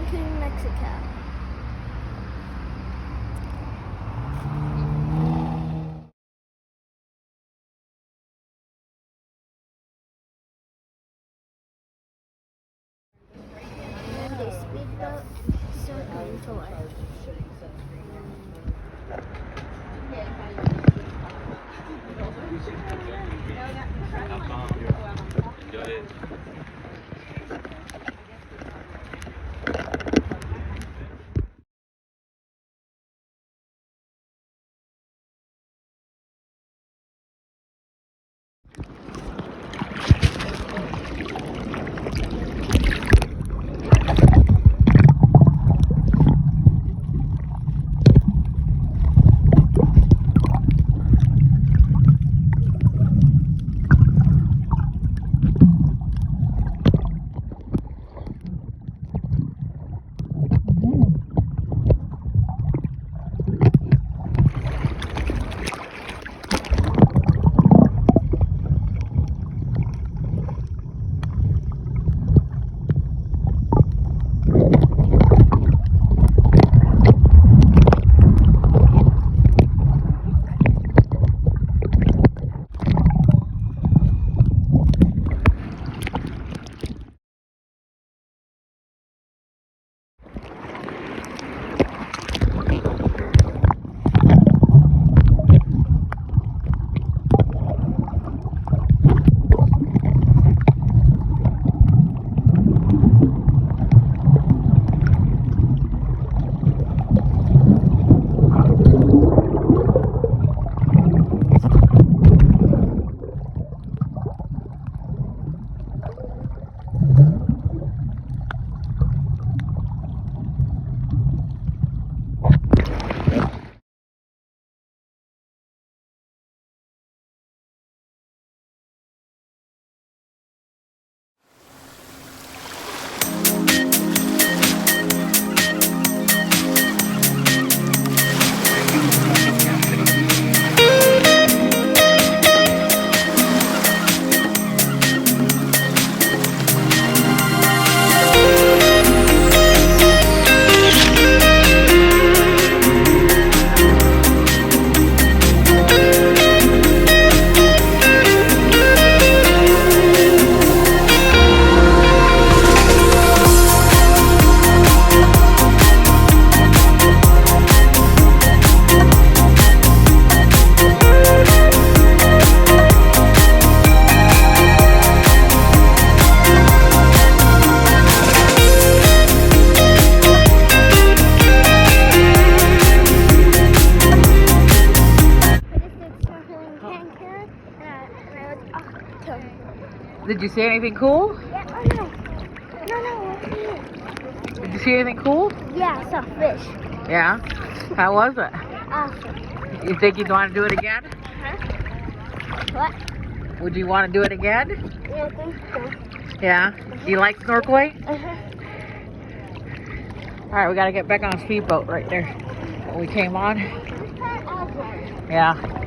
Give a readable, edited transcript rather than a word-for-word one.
Cancun, Mexico. And a speedboat snorkeling tour. Did you see anything cool? Yeah, oh no. No, what's here? Did you see anything cool? Yeah, I saw fish. Yeah? How was it? Awesome. You think you'd want to do it again? Huh? What? Would you want to do it again? Yeah, I think so. Yeah? Do you like snorkeling? Alright, we gotta get back on a speedboat right there. We came on. Yeah.